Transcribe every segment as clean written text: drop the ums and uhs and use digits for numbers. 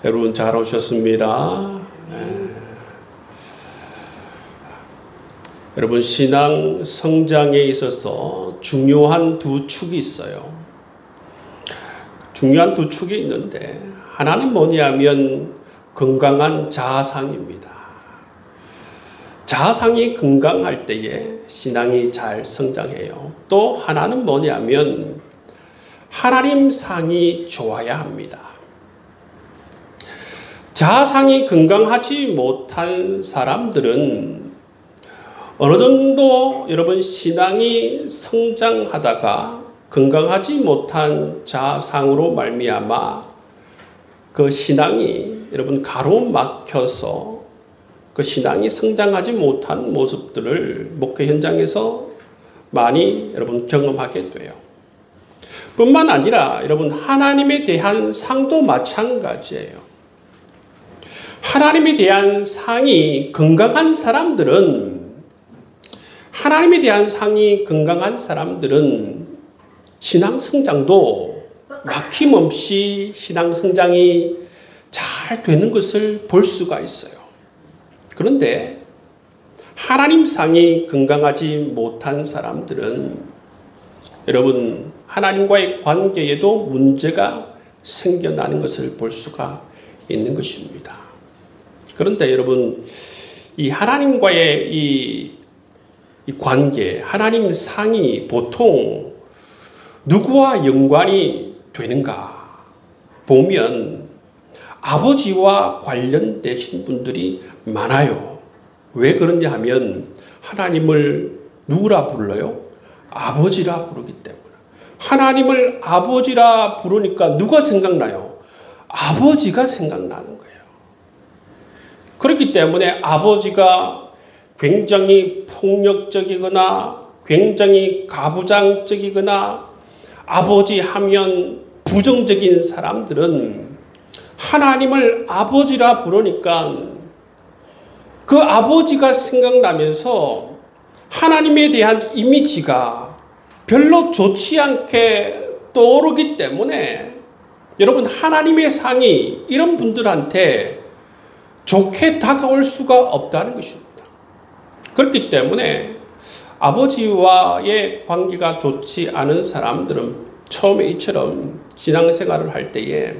여러분 잘 오셨습니다. 여러분 신앙 성장에 있어서 중요한 두 축이 있어요. 중요한 두 축이 있는데 하나는 뭐냐면 건강한 자아상입니다. 자아상이 건강할 때에 신앙이 잘 성장해요. 또 하나는 뭐냐면 하나님 상이 좋아야 합니다. 자아상이 건강하지 못한 사람들은 어느 정도 여러분 신앙이 성장하다가 건강하지 못한 자아상으로 말미암아 그 신앙이 여러분 가로막혀서 그 신앙이 성장하지 못한 모습들을 목회 현장에서 많이 여러분 경험하게 돼요. 뿐만 아니라 여러분 하나님에 대한 상도 마찬가지예요. 하나님에 대한 상이 건강한 사람들은 신앙 성장도 막힘없이 신앙 성장이 잘 되는 것을 볼 수가 있어요. 그런데 하나님 상이 건강하지 못한 사람들은 여러분 하나님과의 관계에도 문제가 생겨나는 것을 볼 수가 있는 것입니다. 그런데 여러분 이 하나님과의 이 관계, 하나님 상이 보통 누구와 연관이 되는가 보면 아버지와 관련되신 분들이 많아요. 왜 그러냐 하면 하나님을 누구라 불러요? 아버지라 부르기 때문에. 하나님을 아버지라 부르니까 누가 생각나요? 아버지가 생각나는 거예요. 그렇기 때문에 아버지가 굉장히 폭력적이거나 굉장히 가부장적이거나 아버지 하면 부정적인 사람들은 하나님을 아버지라 부르니까 그 아버지가 생각나면서 하나님에 대한 이미지가 별로 좋지 않게 떠오르기 때문에 여러분 하나님의 상이 이런 분들한테 좋게 다가올 수가 없다는 것입니다. 그렇기 때문에 아버지와의 관계가 좋지 않은 사람들은 처음에 이처럼 신앙생활을 할 때에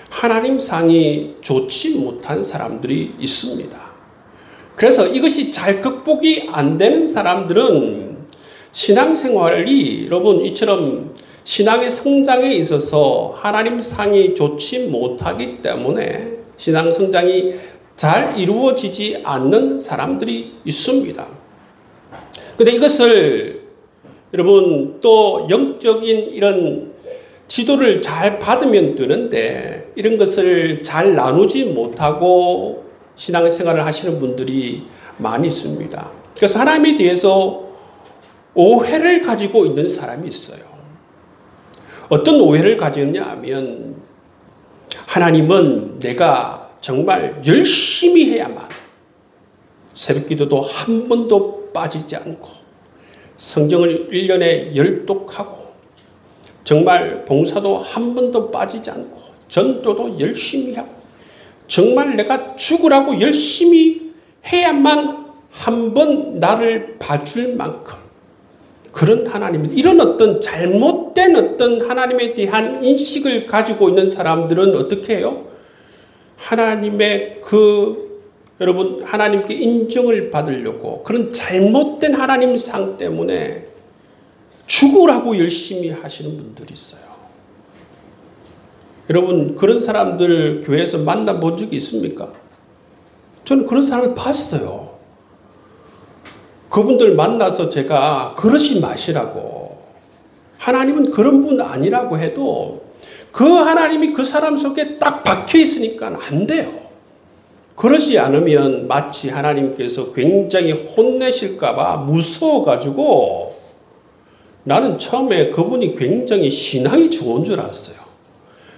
하나님 상이 좋지 못한 사람들이 있습니다. 그래서 이것이 잘 극복이 안 되는 사람들은 신앙생활이 여러분 이처럼 신앙의 성장에 있어서 하나님 상이 좋지 못하기 때문에 신앙 성장이 잘 이루어지지 않는 사람들이 있습니다. 그런데 이것을 여러분 또 영적인 이런 지도를 잘 받으면 되는데 이런 것을 잘 나누지 못하고 신앙생활을 하시는 분들이 많이 있습니다. 그래서 하나님에 대해서 오해를 가지고 있는 사람이 있어요. 어떤 오해를 가지느냐 하면 하나님은 내가 정말 열심히 해야만 새벽기도도 한 번도 빠지지 않고 성경을 1년에 열독하고 정말 봉사도 한 번도 빠지지 않고 전도도 열심히 하고 정말 내가 죽으라고 열심히 해야만 한 번 나를 봐줄 만큼 그런 하나님, 이런 어떤 잘못된 어떤 하나님에 대한 인식을 가지고 있는 사람들은 어떻게 해요? 하나님의 여러분 하나님께 인정을 받으려고 그런 잘못된 하나님 상 때문에 죽으라고 열심히 하시는 분들이 있어요. 여러분 그런 사람들 교회에서 만나본 적이 있습니까? 저는 그런 사람을 봤어요. 그분들 만나서 제가 그러지 마시라고, 하나님은 그런 분 아니라고 해도 그 하나님이 그 사람 속에 딱 박혀 있으니까 안 돼요. 그러지 않으면 마치 하나님께서 굉장히 혼내실까봐 무서워가지고 나는 처음에 그분이 굉장히 신앙이 좋은 줄 알았어요.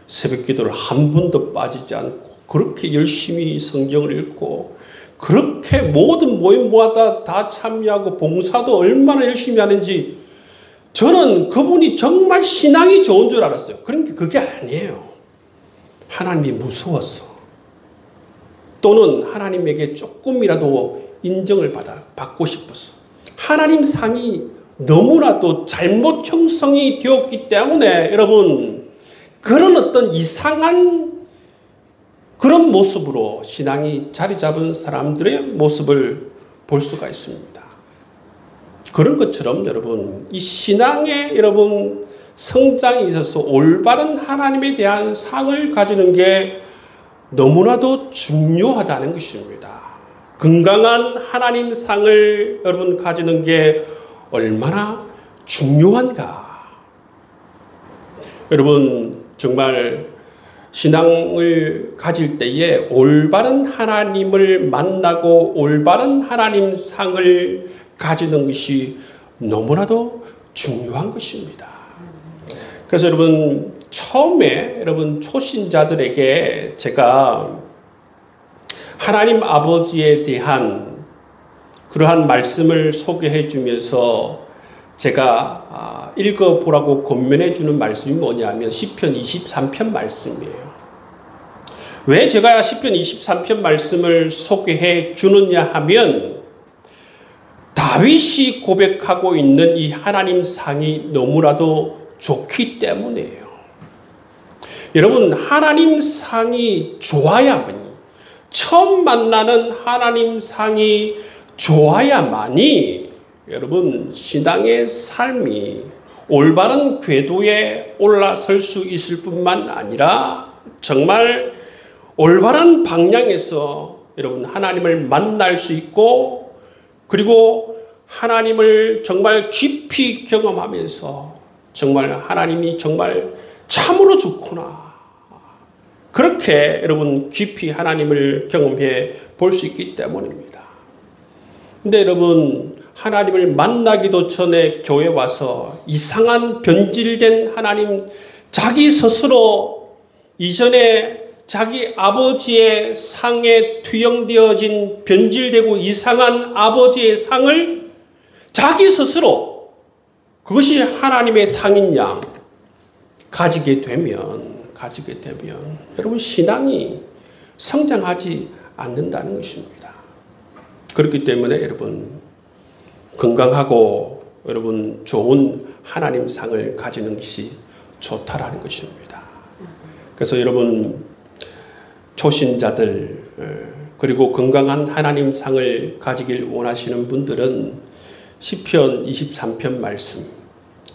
새벽 기도를 한 번도 빠지지 않고 그렇게 열심히 성경을 읽고 그렇게 모든 모임마다 다 참여하고 봉사도 얼마나 열심히 하는지 저는 그분이 정말 신앙이 좋은 줄 알았어요. 그런데 그게 아니에요. 하나님이 무서웠어. 또는 하나님에게 조금이라도 인정을 받고 싶어서 하나님 상이 너무나도 잘못 형성이 되었기 때문에 여러분 그런 어떤 이상한 그런 모습으로 신앙이 자리 잡은 사람들의 모습을 볼 수가 있습니다. 그런 것처럼 여러분 이 신앙의 여러분 성장에 있어서 올바른 하나님에 대한 상을 가지는 게 너무나도 중요하다는 것입니다. 건강한 하나님 상을 여러분 가지는 게 얼마나 중요한가. 여러분 정말 신앙을 가질 때에 올바른 하나님을 만나고 올바른 하나님 상을 가지는 것이 너무나도 중요한 것입니다. 그래서 여러분 처음에 여러분 초신자들에게 제가 하나님 아버지에 대한 그러한 말씀을 소개해 주면서 제가 읽어보라고 권면해 주는 말씀이 뭐냐면 시편 23편 말씀이에요. 왜 제가 시편 23편 말씀을 소개해 주느냐 하면 다윗이 고백하고 있는 이 하나님 상이 너무나도 좋기 때문이에요. 여러분 하나님 상이 좋아야만이 처음 만나는 하나님 상이 좋아야만이 여러분 신앙의 삶이 올바른 궤도에 올라설 수 있을 뿐만 아니라 정말 올바른 방향에서 여러분 하나님을 만날 수 있고 그리고 하나님을 정말 깊이 경험하면서 정말 하나님이 정말 참으로 좋구나. 그렇게 여러분 깊이 하나님을 경험해 볼 수 있기 때문입니다. 근데 여러분 하나님을 만나기도 전에 교회 와서 이상한 변질된 하나님 자기 스스로 이전에 자기 아버지의 상에 투영되어진 변질되고 이상한 아버지의 상을 자기 스스로 그것이 하나님의 상인 양 가지게 되면 여러분 신앙이 성장하지 않는다는 것입니다. 그렇기 때문에 여러분 건강하고 여러분 좋은 하나님 상을 가지는 것이 좋다라는 것입니다. 그래서 여러분 초신자들 그리고 건강한 하나님 상을 가지길 원하시는 분들은 시편 23편 말씀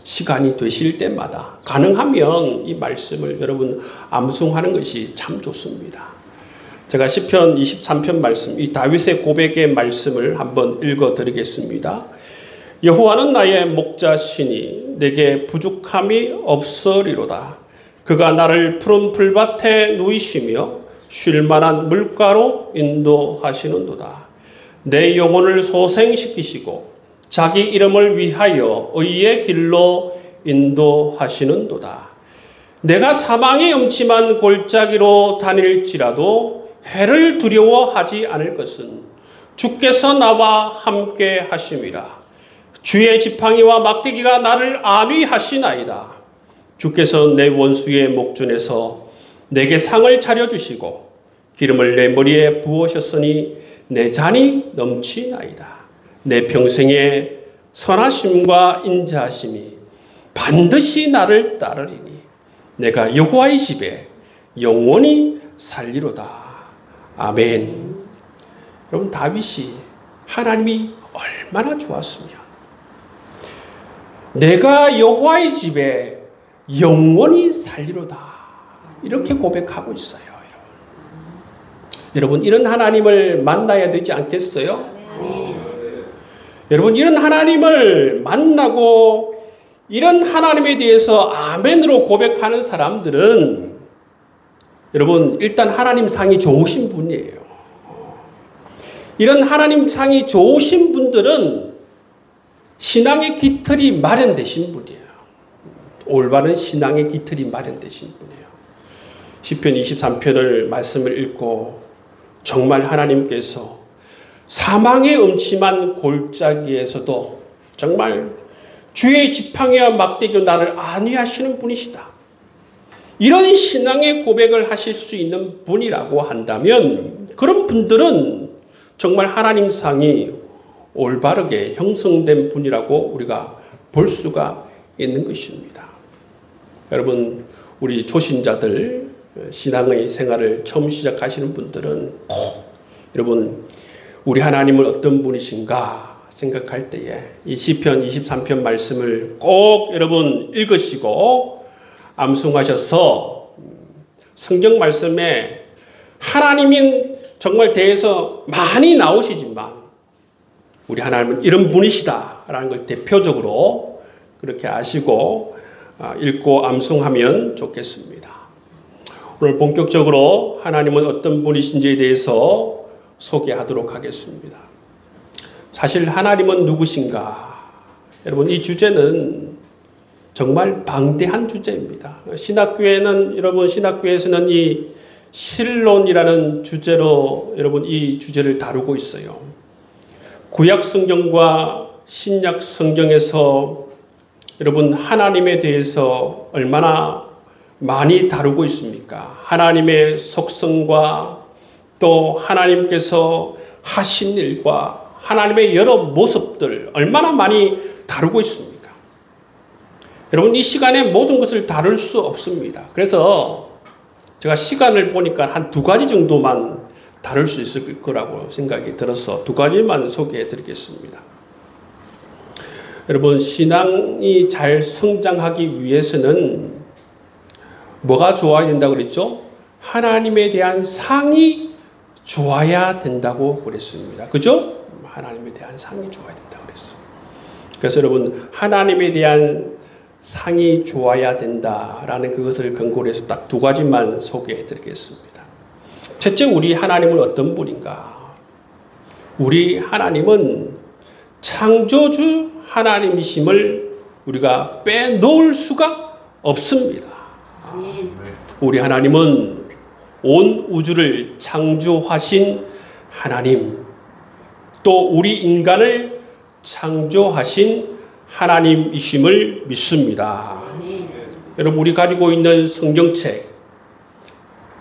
시간이 되실 때마다 가능하면 이 말씀을 여러분 암송하는 것이 참 좋습니다. 제가 시편 23편 말씀 이 다윗의 고백의 말씀을 한번 읽어드리겠습니다. 여호와는 나의 목자시니 내게 부족함이 없으리로다. 그가 나를 푸른 풀밭에 누이시며 쉴만한 물가로 인도하시는도다. 내 영혼을 소생시키시고 자기 이름을 위하여 의의 길로 인도하시는도다. 내가 사망의 음침한 골짜기로 다닐지라도 해를 두려워하지 않을 것은 주께서 나와 함께 하심이라. 주의 지팡이와 막대기가 나를 안위하시나이다. 주께서 내 원수의 목전에서 내게 상을 차려주시고 기름을 내 머리에 부으셨으니 내 잔이 넘치나이다. 내 평생의 선하심과 인자하심이 반드시 나를 따르리니 내가 여호와의 집에 영원히 살리로다. 아멘. 여러분 다윗이 하나님이 얼마나 좋았으면 내가 여호와의 집에 영원히 살리로다 이렇게 고백하고 있어요. 여러분 이런 하나님을 만나야 되지 않겠어요? 여러분 이런 하나님을 만나고 이런 하나님에 대해서 아멘으로 고백하는 사람들은 여러분 일단 하나님 상이 좋으신 분이에요. 이런 하나님 상이 좋으신 분들은 신앙의 기틀이 마련되신 분이에요. 올바른 신앙의 기틀이 마련되신 분이에요. 시편 23편을 말씀을 읽고 정말 하나님께서 사망의 음침한 골짜기에서도 정말 주의 지팡이와 막대기로 나를 안위하시는 분이시다. 이런 신앙의 고백을 하실 수 있는 분이라고 한다면 그런 분들은 정말 하나님 상이 올바르게 형성된 분이라고 우리가 볼 수가 있는 것입니다. 여러분, 우리 초신자들, 신앙의 생활을 처음 시작하시는 분들은 꼭 여러분, 우리 하나님은 어떤 분이신가 생각할 때에 이 시편 23편 말씀을 꼭 여러분 읽으시고 암송하셔서 성경 말씀에 하나님인 정말 대해서 많이 나오시지만 우리 하나님은 이런 분이시다라는 걸 대표적으로 그렇게 아시고 읽고 암송하면 좋겠습니다. 오늘 본격적으로 하나님은 어떤 분이신지에 대해서 소개하도록 하겠습니다. 사실 하나님은 누구신가? 여러분, 이 주제는 정말 방대한 주제입니다. 신학교에서는 이 신론이라는 주제로 여러분 이 주제를 다루고 있어요. 구약 성경과 신약 성경에서 여러분 하나님에 대해서 얼마나 많이 다루고 있습니까? 하나님의 속성과 또 하나님께서 하신 일과 하나님의 여러 모습들 얼마나 많이 다루고 있습니까? 여러분, 이 시간에 모든 것을 다룰 수 없습니다. 그래서 제가 시간을 보니까 한 2가지 정도만 다룰 수 있을 거라고 생각이 들어서 2가지만 소개해 드리겠습니다. 여러분, 신앙이 잘 성장하기 위해서는 뭐가 좋아야 된다고 그랬죠? 하나님에 대한 상이 좋아야 된다고 그랬습니다. 그죠? 하나님에 대한 상이 좋아야 된다고 그랬어요. 그래서 여러분, 하나님에 대한 상이 좋아야 된다라는 그것을 근거로 해서 딱 2가지만 소개해 드리겠습니다. 첫째, 우리 하나님은 어떤 분인가? 우리 하나님은 창조주 하나님이심을 우리가 빼놓을 수가 없습니다. 우리 하나님은 온 우주를 창조하신 하나님, 또 우리 인간을 창조하신 하나님이심을 믿습니다. 여러분, 우리 가지고 있는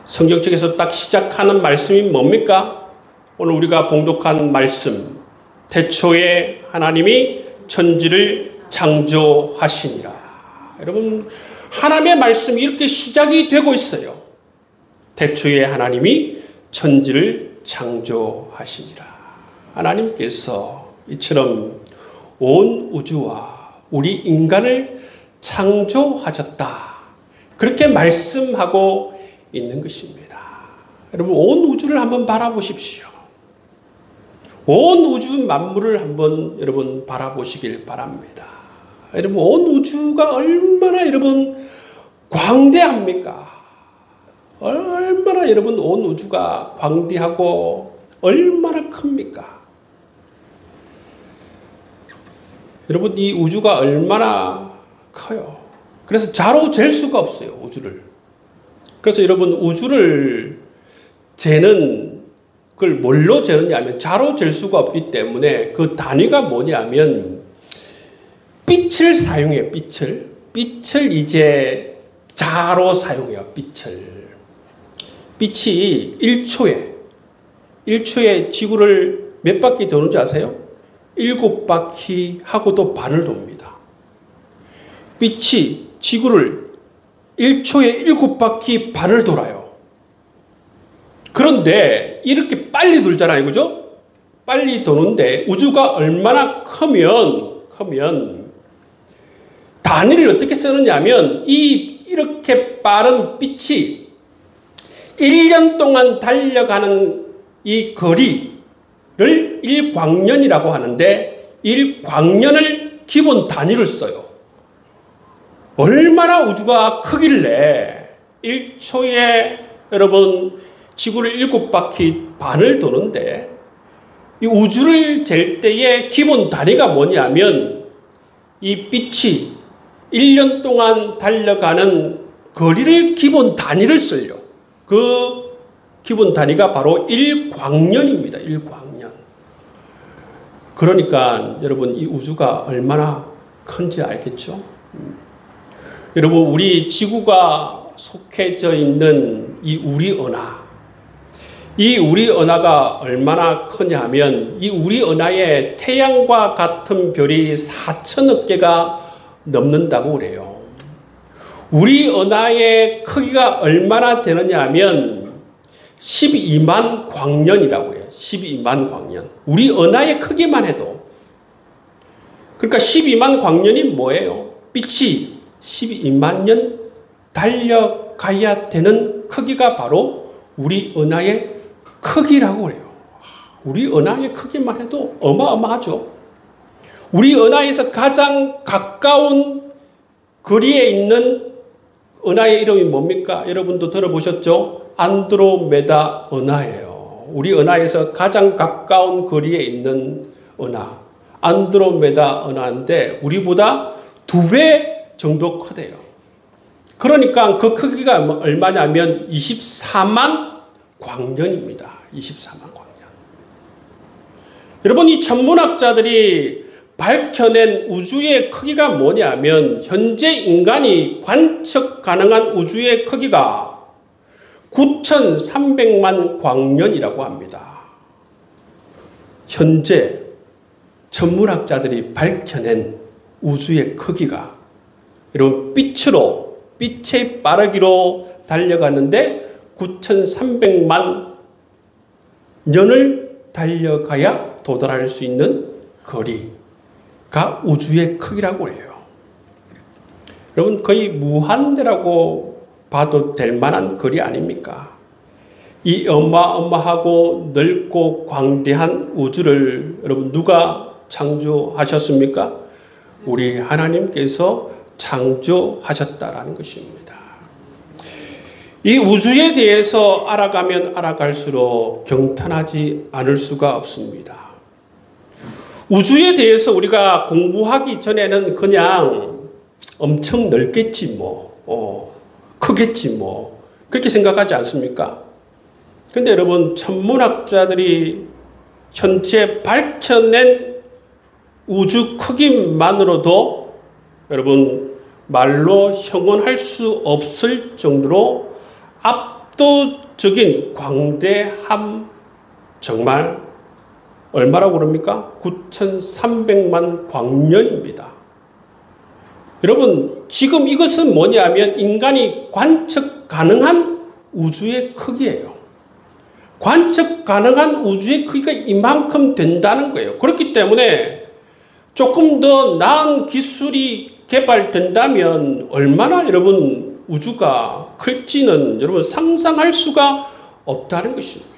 성경책에서 딱 시작하는 말씀이 뭡니까? 오늘 우리가 봉독한 말씀, 태초에 하나님이 천지를 창조하시니라. 여러분, 하나님의 말씀이 이렇게 시작이 되고 있어요. 태초에 하나님이 천지를 창조하시니라. 하나님께서 이처럼 온 우주와 우리 인간을 창조하셨다. 그렇게 말씀하고 있는 것입니다. 여러분, 온 우주를 한번 바라보십시오. 온 우주 만물을 한번 여러분 바라보시길 바랍니다. 여러분, 온 우주가 얼마나 여러분 광대합니까? 얼마나 여러분 온 우주가 광대하고 얼마나 큽니까? 여러분, 이 우주가 얼마나 커요. 그래서 자로 잴 수가 없어요, 우주를. 그래서 여러분, 우주를 재는 그걸 뭘로 재느냐면 자로 잴 수가 없기 때문에 그 단위가 뭐냐면 빛을 사용해요. 빛을 이제 자로 사용해요. 빛이 1초에 지구를 몇 바퀴 도는지 아세요? 7바퀴 하고도 반을 돕니다. 빛이 지구를 1초에 7바퀴 반을 돌아요. 그런데 이렇게 빨리 돌잖아요. 그죠? 빨리 도는데 우주가 얼마나 크면 단위를 어떻게 쓰느냐 하면 이렇게 빠른 빛이 1년 동안 달려가는 이 거리를 1광년이라고 하는데 1광년을 기본 단위를 써요. 얼마나 우주가 크길래 1초에 여러분 지구를 7바퀴 반을 도는데 이 우주를 잴 때의 기본 단위가 뭐냐면 이 빛이 1년 동안 달려가는 거리를 기본 단위를 써요. 그 기본 단위가 바로 1광년입니다. 1광년. 그러니까 여러분, 이 우주가 얼마나 큰지 알겠죠? 여러분, 우리 지구가 속해져 있는 이 우리 은하, 이 우리 은하가 얼마나 크냐 하면 이 우리 은하에 태양과 같은 별이 4천억 개가 넘는다고 그래요. 우리 은하의 크기가 얼마나 되느냐 하면 12만 광년이라고 그래요. 12만 광년. 우리 은하의 크기만 해도. 그러니까 12만 광년이 뭐예요? 빛이 12만 년 달려가야 되는 크기가 바로 우리 은하의 크기라고 그래요. 우리 은하의 크기만 해도 어마어마하죠. 우리 은하에서 가장 가까운 거리에 있는 은하의 이름이 뭡니까? 여러분도 들어보셨죠? 안드로메다 은하예요. 우리 은하에서 가장 가까운 거리에 있는 은하. 안드로메다 은하인데 우리보다 2배 정도 크대요. 그러니까 그 크기가 얼마냐면 24만 광년입니다. 24만 광년. 여러분, 이 천문학자들이 밝혀낸 우주의 크기가 뭐냐면 현재 인간이 관측 가능한 우주의 크기가 9,300만 광년이라고 합니다. 현재 천문학자들이 밝혀낸 우주의 크기가 여러분 빛의 빠르기로 달려가는데 9,300만 년을 달려가야 도달할 수 있는 거리가 우주의 크기라고 해요. 여러분, 거의 무한대라고 봐도 될 만한 거리 아닙니까? 이 어마어마하고 넓고 광대한 우주를 여러분 누가 창조하셨습니까? 우리 하나님께서 창조하셨다라는 것입니다. 이 우주에 대해서 알아가면 알아갈수록 경탄하지 않을 수가 없습니다. 우주에 대해서 우리가 공부하기 전에는 그냥 엄청 넓겠지 크겠지 그렇게 생각하지 않습니까? 근데 여러분, 천문학자들이 현재 밝혀낸 우주 크기만으로도 여러분 말로 형언할 수 없을 정도로 압도적인 광대함, 정말 얼마라고 그럽니까? 9,300만 광년입니다. 여러분, 지금 이것은 뭐냐면 인간이 관측 가능한 우주의 크기예요. 관측 가능한 우주의 크기가 이만큼 된다는 거예요. 그렇기 때문에 조금 더 나은 기술이 개발된다면 얼마나 여러분 우주가 클지는 여러분 상상할 수가 없다는 것입니다.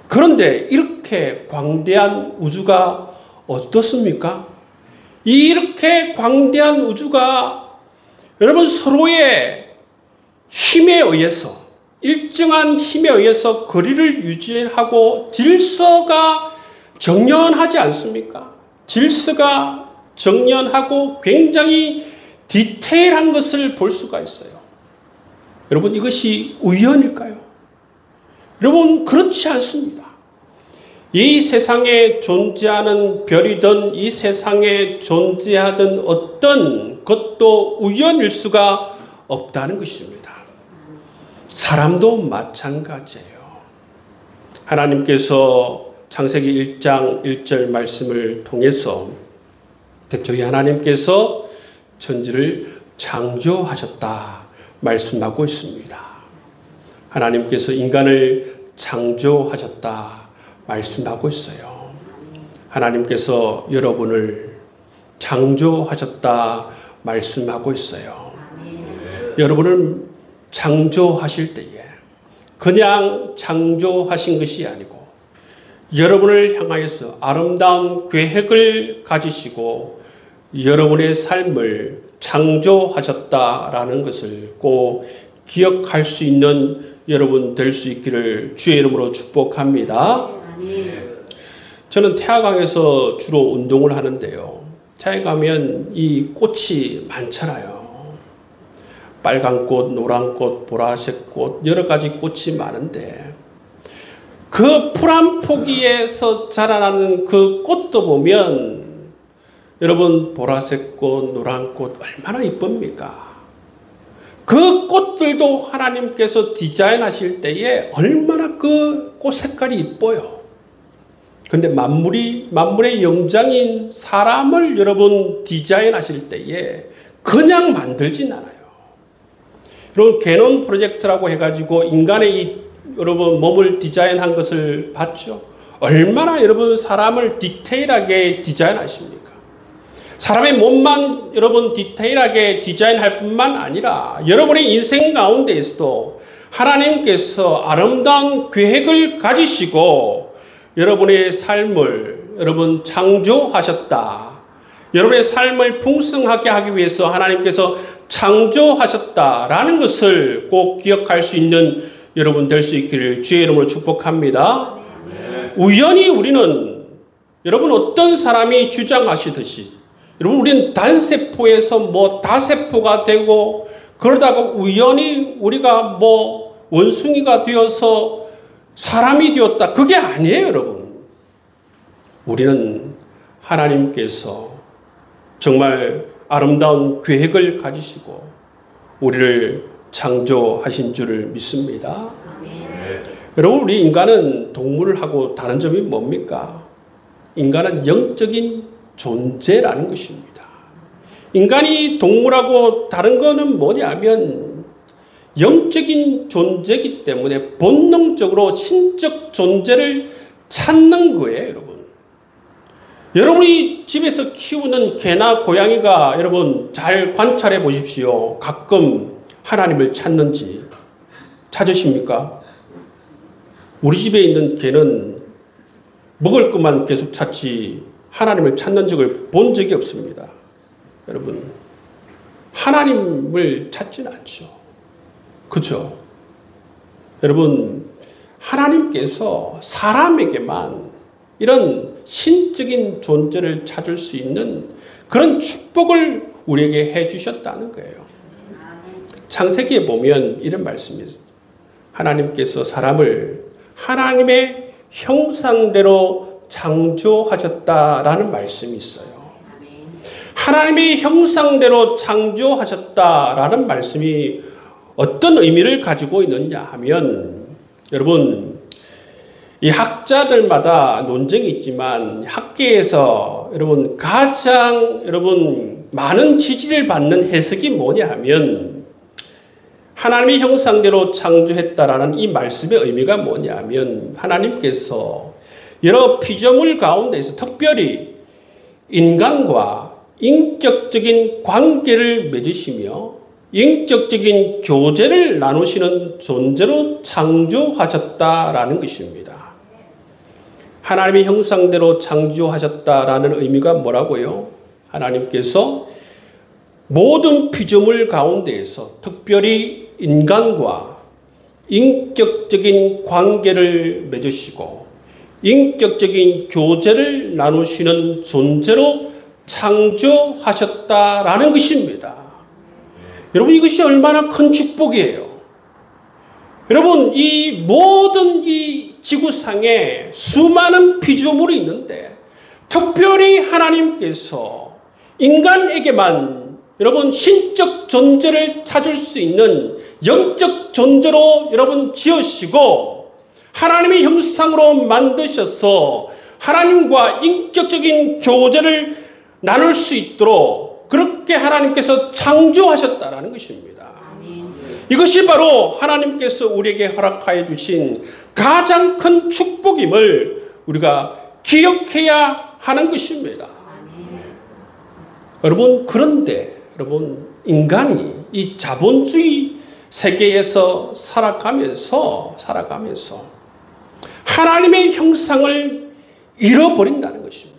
그런데 이렇게 광대한 우주가 어떻습니까? 이렇게 광대한 우주가 여러분 서로의 힘에 의해서, 일정한 힘에 의해서 거리를 유지하고 질서가 정연하지 않습니까? 질서가 정연하고 굉장히 디테일한 것을 볼 수가 있어요. 여러분, 이것이 우연일까요? 여러분, 그렇지 않습니다. 이 세상에 존재하는 별이든 이 세상에 존재하던 어떤 것도 우연일 수가 없다는 것입니다. 사람도 마찬가지예요. 하나님께서 창세기 1장 1절 말씀을 통해서 저희 하나님께서 천지를 창조하셨다 말씀하고 있습니다. 하나님께서 인간을 창조하셨다 말씀하고 있어요. 하나님께서 여러분을 창조하셨다 말씀하고 있어요. 여러분을 창조하실 때에 그냥 창조하신 것이 아니고 여러분을 향하여서 아름다운 계획을 가지시고 여러분의 삶을 창조하셨다라는 것을 꼭 기억할 수 있는 여러분 될 수 있기를 주의 이름으로 축복합니다. 저는 태화강에서 주로 운동을 하는데요. 태화에 가면 이 꽃이 많잖아요. 빨간 꽃, 노란 꽃, 보라색 꽃, 여러 가지 꽃이 많은데 그 푸른 포기에서 자라나는 그 꽃도 보면 여러분 보라색 꽃, 노란 꽃 얼마나 이쁩니까? 그 꽃들도 하나님께서 디자인하실 때에 얼마나 그 꽃 색깔이 이뻐요. 그런데 만물의 영장인 사람을 여러분 디자인하실 때에 그냥 만들진 않아요. 여러분 게놈 프로젝트라고 해가지고 인간의 여러분 몸을 디자인한 것을 봤죠. 얼마나 여러분 사람을 디테일하게 디자인하십니까? 사람의 몸만 여러분 디테일하게 디자인할 뿐만 아니라 여러분의 인생 가운데에서도 하나님께서 아름다운 계획을 가지시고 여러분의 삶을 여러분 창조하셨다. 여러분의 삶을 풍성하게 하기 위해서 하나님께서 창조하셨다라는 것을 꼭 기억할 수 있는 여러분 될 수 있기를 주의 이름으로 축복합니다. 우연히 우리는 여러분 어떤 사람이 주장하시듯이 여러분 우리는 단세포에서 다세포가 되고 그러다가 우연히 우리가 원숭이가 되어서 사람이 되었다. 그게 아니에요, 여러분. 우리는 하나님께서 정말 아름다운 계획을 가지시고 우리를 창조하신 줄을 믿습니다. 여러분 우리 인간은 동물하고 다른 점이 뭡니까? 인간은 영적인 존재라는 것입니다. 인간이 동물하고 다른 거는 뭐냐면 영적인 존재이기 때문에 본능적으로 신적 존재를 찾는 거예요, 여러분. 여러분이 집에서 키우는 개나 고양이가 여러분 잘 관찰해 보십시오. 가끔 하나님을 찾는지 찾으십니까? 우리 집에 있는 개는 먹을 것만 계속 찾지 하나님을 찾는 적을 본 적이 없습니다. 여러분, 하나님을 찾지는 않죠. 그렇죠? 여러분, 하나님께서 사람에게만 이런 신적인 존재를 찾을 수 있는 그런 축복을 우리에게 해 주셨다는 거예요. 창세기에 보면 이런 말씀이 있어요. 하나님께서 사람을 하나님의 형상대로 창조하셨다라는 말씀이 있어요. 하나님의 형상대로 창조하셨다라는 말씀이 어떤 의미를 가지고 있느냐 하면 여러분 이 학자들마다 논쟁이 있지만 학계에서 여러분 가장 여러분 많은 지지를 받는 해석이 뭐냐 하면 하나님의 형상대로 창조했다라는 이 말씀의 의미가 뭐냐 하면 하나님께서 여러 피조물 가운데서 특별히 인간과 인격적인 관계를 맺으시며 인격적인 교제를 나누시는 존재로 창조하셨다라는 것입니다. 하나님의 형상대로 창조하셨다라는 의미가 뭐라고요? 하나님께서 모든 피조물 가운데에서 특별히 인간과 인격적인 관계를 맺으시고 인격적인 교제를 나누시는 존재로 창조하셨다라는 것입니다. 여러분 이것이 얼마나 큰 축복이에요. 여러분 이 모든 이 지구상에 수많은 피조물이 있는데 특별히 하나님께서 인간에게만 여러분 신적 존재를 찾을 수 있는 영적 존재로 여러분 지으시고 하나님의 형상으로 만드셔서 하나님과 인격적인 교제를 나눌 수 있도록 그렇게 하나님께서 창조하셨다라는 것입니다. 이것이 바로 하나님께서 우리에게 허락하여 주신 가장 큰 축복임을 우리가 기억해야 하는 것입니다. 여러분 그런데 여러분 인간이 이 자본주의 세계에서 살아가면서 하나님의 형상을 잃어버린다는 것입니다.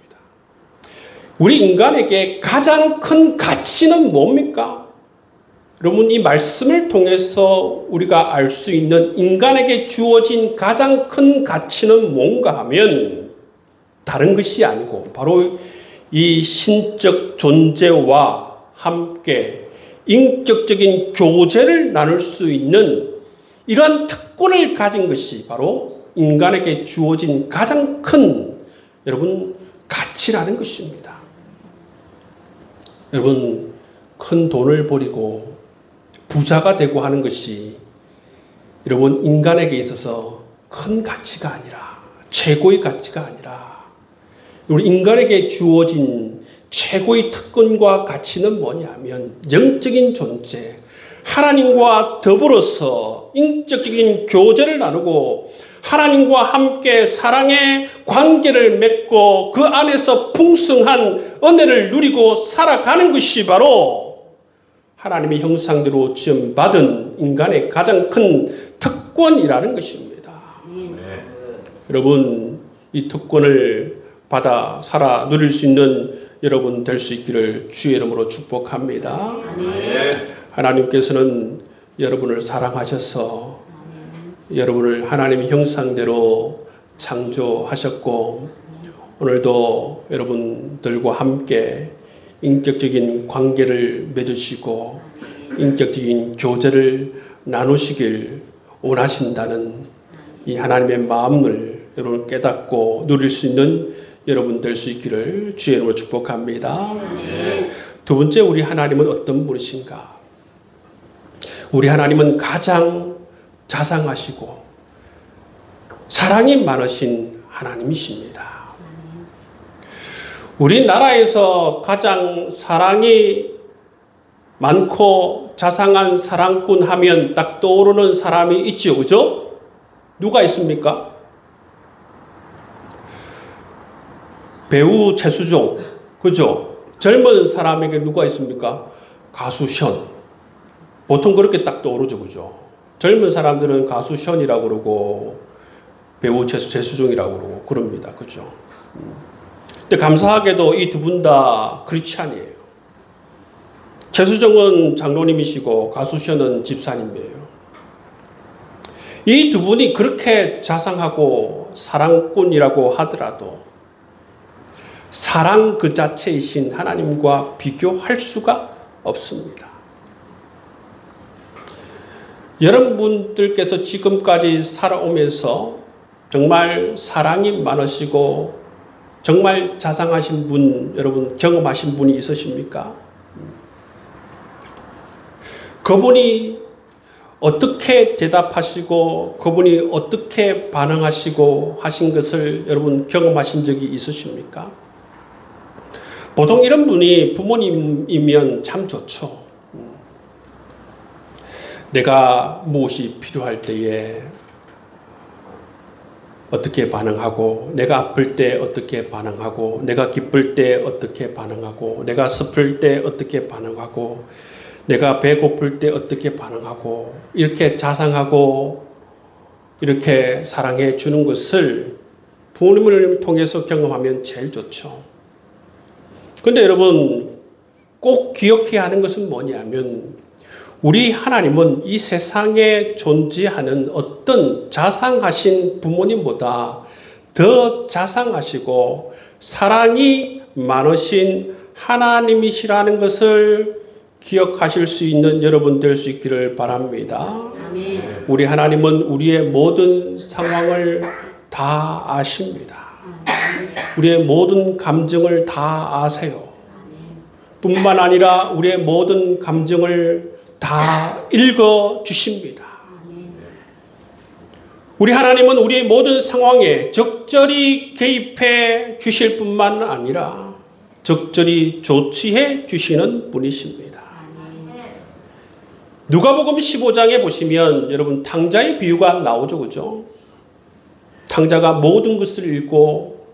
우리 인간에게 가장 큰 가치는 뭡니까? 여러분 이 말씀을 통해서 우리가 알 수 있는 인간에게 주어진 가장 큰 가치는 뭔가 하면 다른 것이 아니고 바로 이 신적 존재와 함께 인격적인 교제를 나눌 수 있는 이러한 특권을 가진 것이 바로 인간에게 주어진 가장 큰 여러분 가치라는 것입니다. 여러분 큰 돈을 버리고 부자가 되고 하는 것이 여러분 인간에게 있어서 큰 가치가 아니라, 최고의 가치가 아니라, 우리 인간에게 주어진 최고의 특권과 가치는 뭐냐면 영적인 존재, 하나님과 더불어서 인격적인 교제를 나누고 하나님과 함께 사랑의 관계를 맺고 그 안에서 풍성한 은혜를 누리고 살아가는 것이 바로 하나님의 형상대로 지음받은 인간의 가장 큰 특권이라는 것입니다. 여러분, 이 특권을 받아 살아 누릴 수 있는 여러분 될 수 있기를 주의 이름으로 축복합니다. 하나님께서는 여러분을 사랑하셔서 여러분을 하나님의 형상대로 창조하셨고 오늘도 여러분들과 함께 인격적인 관계를 맺으시고 인격적인 교제를 나누시길 원하신다는 이 하나님의 마음을 여러분 깨닫고 누릴 수 있는 여러분 될 수 있기를 주의 이름으로 축복합니다. 두 번째, 우리 하나님은 어떤 분이신가? 우리 하나님은 가장 자상하시고 사랑이 많으신 하나님이십니다. 우리나라에서 가장 사랑이 많고 자상한 사랑꾼 하면 딱 떠오르는 사람이 있죠, 그죠? 누가 있습니까? 배우 최수종, 그죠? 젊은 사람에게 누가 있습니까? 가수 션. 보통 그렇게 딱 떠오르죠, 그죠? 젊은 사람들은 가수 션이라고 그러고 배우 최수종이라고 그러고 그럽니다, 그죠? 근데 감사하게도 이 두 분 다 크리스찬이에요. 최수종은 장로님이시고 가수 션은 집사님이에요. 이 두 분이 그렇게 자상하고 사랑꾼이라고 하더라도 사랑 그 자체이신 하나님과 비교할 수가 없습니다. 여러분들께서 지금까지 살아오면서 정말 사랑이 많으시고 정말 자상하신 분, 여러분 경험하신 분이 있으십니까? 그분이 어떻게 대답하시고 그분이 어떻게 반응하시고 하신 것을 여러분 경험하신 적이 있으십니까? 보통 이런 분이 부모님이면 참 좋죠. 내가 무엇이 필요할 때에 어떻게 반응하고, 내가 아플 때 어떻게 반응하고, 내가 기쁠 때 어떻게 반응하고, 내가 슬플 때 어떻게 반응하고, 내가 배고플 때 어떻게 반응하고, 이렇게 자상하고 이렇게 사랑해 주는 것을 부모님을 통해서 경험하면 제일 좋죠. 그런데 여러분 꼭 기억해야 하는 것은 뭐냐면 우리 하나님은 이 세상에 존재하는 어떤 자상하신 부모님보다 더 자상하시고 사랑이 많으신 하나님이시라는 것을 기억하실 수 있는 여러분 될 수 있기를 바랍니다. 아멘. 우리 하나님은 우리의 모든 상황을 다 아십니다. 우리의 모든 감정을 다 아세요. 뿐만 아니라 우리의 모든 감정을 다 읽어 주십니다. 우리 하나님은 우리의 모든 상황에 적절히 개입해 주실 뿐만 아니라 적절히 조치해 주시는 분이십니다. 누가복음 15장에 보시면 여러분 탕자의 비유가 나오죠, 그죠? 탕자가 모든 것을 잃고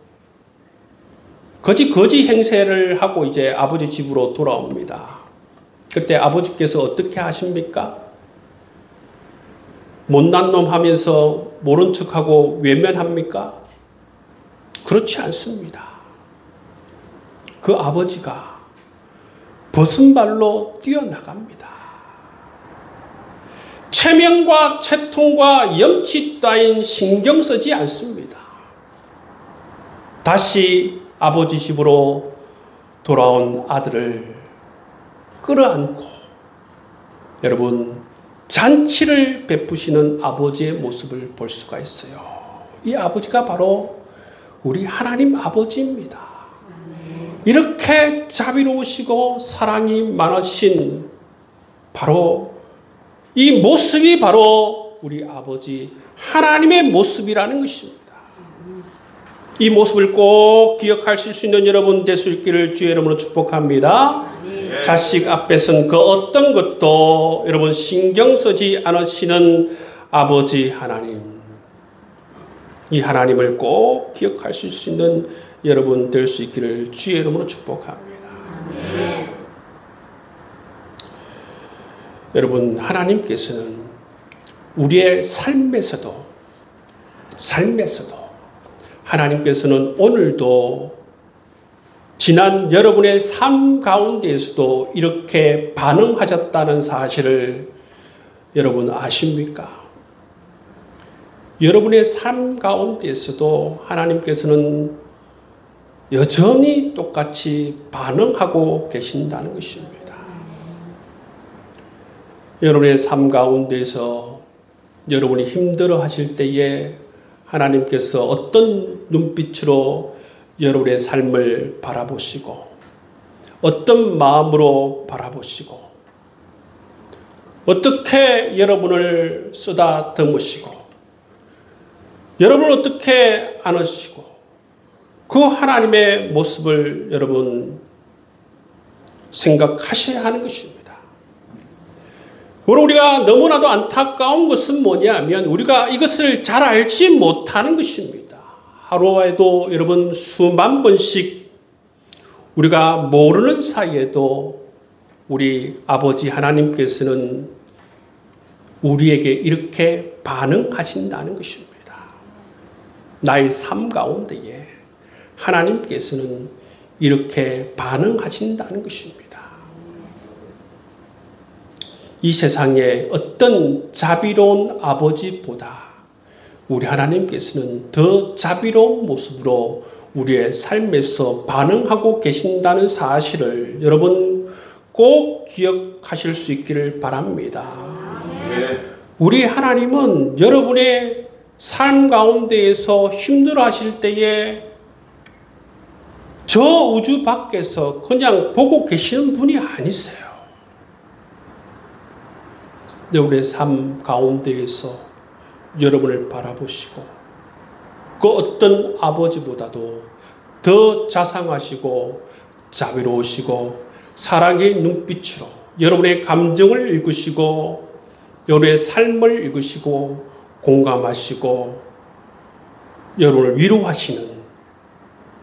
거지 행세를 하고 이제 아버지 집으로 돌아옵니다. 그때 아버지께서 어떻게 하십니까? 못난 놈 하면서 모른 척하고 외면합니까? 그렇지 않습니다. 그 아버지가 벗은 발로 뛰어나갑니다. 체면과 채통과 염치 따윈 신경 쓰지 않습니다. 다시 아버지 집으로 돌아온 아들을 끌어안고 여러분 잔치를 베푸시는 아버지의 모습을 볼 수가 있어요. 이 아버지가 바로 우리 하나님 아버지입니다. 이렇게 자비로우시고 사랑이 많으신 바로 이 모습이 바로 우리 아버지 하나님의 모습이라는 것입니다. 이 모습을 꼭 기억하실 수 있는 여러분 될 수 있기를 주의 이름으로 축복합니다. 자식 앞에선 그 어떤 것도 여러분 신경 쓰지 않으시는 아버지 하나님, 이 하나님을 꼭 기억하실 수 있는 여러분 될 수 있기를 주의 이름으로 축복합니다. 여러분, 하나님께서는 우리의 삶에서도 하나님께서는 오늘도 지난 여러분의 삶 가운데에서도 이렇게 반응하셨다는 사실을 여러분 아십니까? 여러분의 삶 가운데에서도 하나님께서는 여전히 똑같이 반응하고 계신다는 것입니다. 여러분의 삶 가운데서 여러분이 힘들어 하실 때에 하나님께서 어떤 눈빛으로 여러분의 삶을 바라보시고 어떤 마음으로 바라보시고 어떻게 여러분을 쓰다듬으시고 여러분을 어떻게 안으시고 그 하나님의 모습을 여러분 생각하셔야 하는 것입니다. 그리고 우리가 너무나도 안타까운 것은 뭐냐면 우리가 이것을 잘 알지 못하는 것입니다. 하루에도 여러분 수만 번씩 우리가 모르는 사이에도 우리 아버지 하나님께서는 우리에게 이렇게 반응하신다는 것입니다. 나의 삶 가운데에 하나님께서는 이렇게 반응하신다는 것입니다. 이 세상에 어떤 자비로운 아버지보다 우리 하나님께서는 더 자비로운 모습으로 우리의 삶에서 반응하고 계신다는 사실을 여러분 꼭 기억하실 수 있기를 바랍니다. 우리 하나님은 여러분의 삶 가운데에서 힘들어 하실 때에 저 우주 밖에서 그냥 보고 계시는 분이 아니세요. 여러분의 삶 가운데에서 여러분을 바라보시고 그 어떤 아버지보다도 더 자상하시고 자비로우시고 사랑의 눈빛으로 여러분의 감정을 읽으시고 여러분의 삶을 읽으시고 공감하시고 여러분을 위로하시는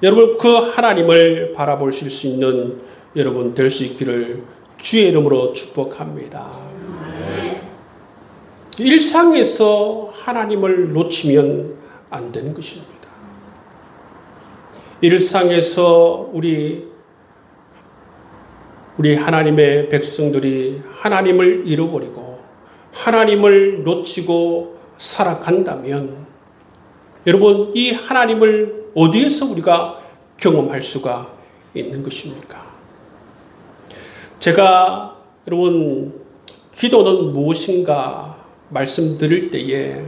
여러분 그 하나님을 바라보실 수 있는 여러분 될 수 있기를 주의 이름으로 축복합니다. 일상에서 하나님을 놓치면 안 되는 것입니다. 일상에서 우리 하나님의 백성들이 하나님을 잃어버리고 하나님을 놓치고 살아간다면 여러분 이 하나님을 어디에서 우리가 경험할 수가 있는 것입니까? 제가 여러분 기도는 무엇인가 말씀드릴 때에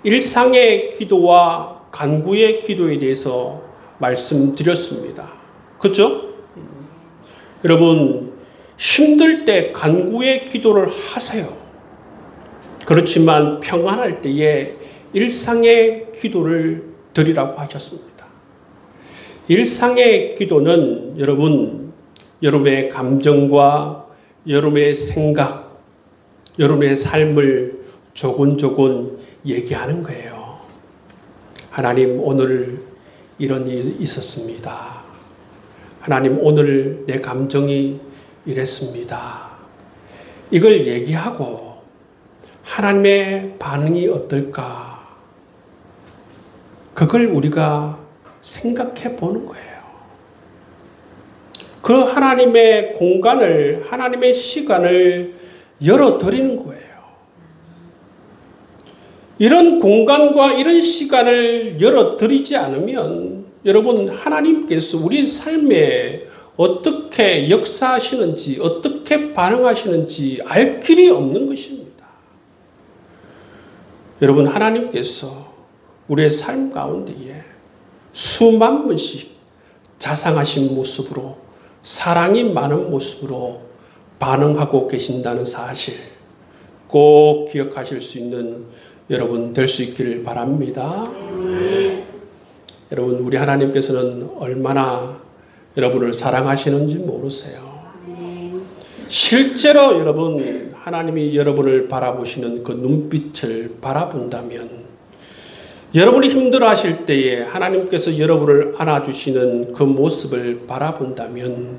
일상의 기도와 간구의 기도에 대해서 말씀드렸습니다. 그렇죠? 여러분 힘들 때 간구의 기도를 하세요. 그렇지만 평안할 때에 일상의 기도를 드리라고 하셨습니다. 일상의 기도는 여러분의 감정과 여러분의 생각, 여러분의 삶을 조곤조곤 얘기하는 거예요. 하나님 오늘 이런 일이 있었습니다. 하나님 오늘 내 감정이 이랬습니다. 이걸 얘기하고 하나님의 반응이 어떨까? 그걸 우리가 생각해 보는 거예요. 그 하나님의 공간을, 하나님의 시간을 열어드리는 거예요. 이런 공간과 이런 시간을 열어드리지 않으면 여러분 하나님께서 우리 삶에 어떻게 역사하시는지 어떻게 반응하시는지 알 길이 없는 것입니다. 여러분 하나님께서 우리의 삶 가운데에 수만 번씩 자상하신 모습으로 사랑이 많은 모습으로 반응하고 계신다는 사실 꼭 기억하실 수 있는 여러분 될 수 있기를 바랍니다. 여러분, 우리 하나님께서는 얼마나 여러분을 사랑하시는지 모르세요. 실제로 여러분, 하나님이 여러분을 바라보시는 그 눈빛을 바라본다면, 여러분이 힘들어하실 때에 하나님께서 여러분을 안아주시는 그 모습을 바라본다면,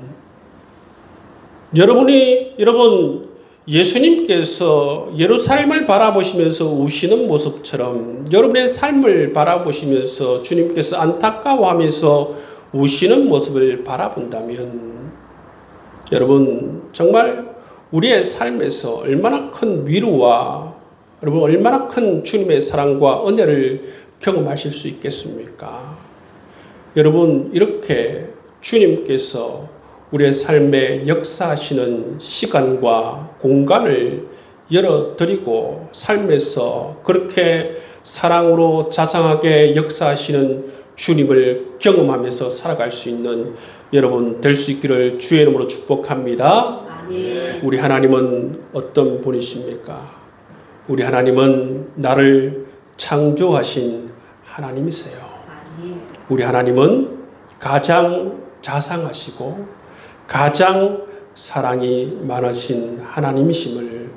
여러분 예수님께서 예루살렘을 바라보시면서 우시는 모습처럼 여러분의 삶을 바라보시면서 주님께서 안타까워하면서 우시는 모습을 바라본다면, 여러분 정말 우리의 삶에서 얼마나 큰 위로와 여러분 얼마나 큰 주님의 사랑과 은혜를 경험하실 수 있겠습니까? 여러분, 이렇게 주님께서 우리의 삶에 역사하시는 시간과 공간을 열어드리고 삶에서 그렇게 사랑으로 자상하게 역사하시는 주님을 경험하면서 살아갈 수 있는 여러분 될 수 있기를 주의 이름으로 축복합니다. 아멘. 우리 하나님은 어떤 분이십니까? 우리 하나님은 나를 창조하신 하나님이세요. 아멘. 우리 하나님은 가장 자상하시고 가장 사랑이 많으신 하나님이심을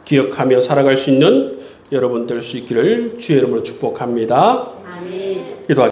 기억하며 살아갈 수 있는 여러분 될 수 있기를 주의 이름으로 축복합니다. 아멘. 기도하겠습니다.